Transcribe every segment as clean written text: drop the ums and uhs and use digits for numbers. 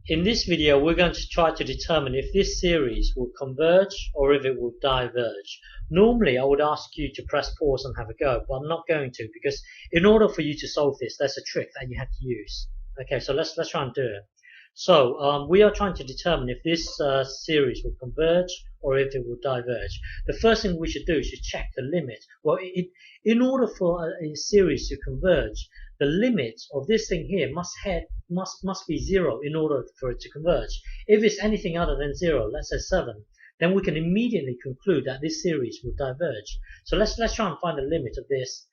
In this video, we're going to try to determine if this series will converge or if it will diverge. Normally, I would ask you to press pause and have a go, but I'm not going to because in order for you to solve this, there's a trick that you have to use. Okay, so let's try and do it. So we are trying to determine if this series will converge or if it will diverge. The first thing we should do is to check the limit. Well, in order for a series to converge, the limit of this thing here must be 0 in order for it to converge. If it's anything other than 0, let's say 7, then we can immediately conclude that this series will diverge. So let's try and find the limit of this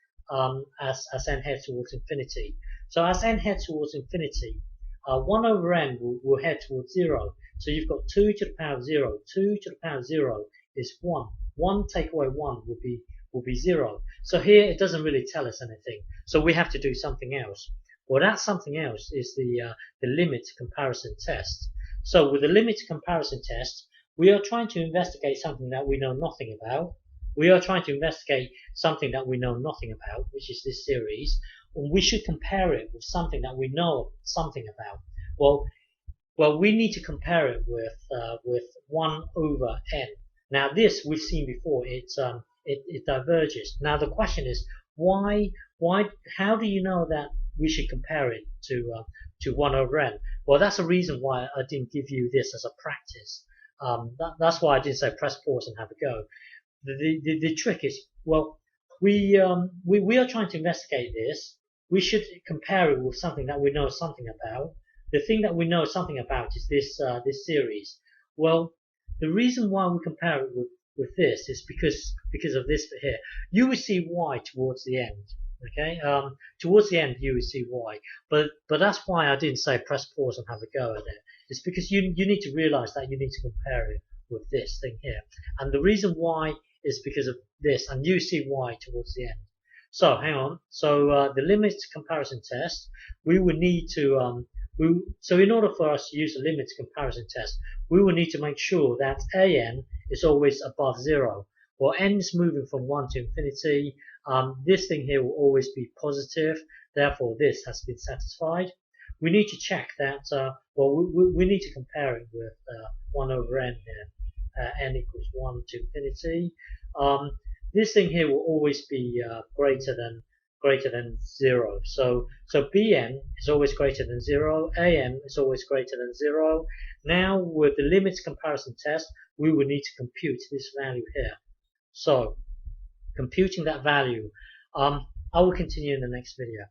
as n heads towards infinity. So as n heads towards infinity, 1 over n will head towards 0. So you've got 2 to the power of 0. 2 to the power of 0 is 1. 1 take away 1 will be 0. So here it doesn't really tell us anything. So we have to do something else. Well, that something else is the limit comparison test. So with the limit comparison test, we are trying to investigate something that we know nothing about. We are trying to investigate something that we know nothing about, which is this series. And we should compare it with something that we know something about. Well, we need to compare it with 1 over n. Now this we've seen before. It diverges. Now the question is why? How do you know that we should compare it to 1 over n? Well, that's a reason why I didn't give you this as a practice. That's why I didn't say press pause and have a go. The trick is, well, we are trying to investigate this. We should compare it with something that we know something about. The thing that we know something about is this series. Well, the reason why we compare it with this is because of this bit here. You will see y towards the end. Okay, towards the end you will see y, but that's why I didn't say press pause and have a go at it. It's because you need to realize that you need to compare it with this thing here, and the reason why is because of this, and you see y towards the end. So hang on. So the limit comparison test, we would need to so in order for us to use the limit comparison test, we will need to make sure that an is always above 0. Well, n is moving from 1 to infinity. This thing here will always be positive. Therefore, this has been satisfied. We need to check that. Well, we need to compare it with 1 over n here. N equals 1 to infinity. This thing here will always be greater than 0. So Bn is always greater than 0. An is always greater than 0. Now with the limit comparison test, we will need to compute this value here. So computing that value, I will continue in the next video.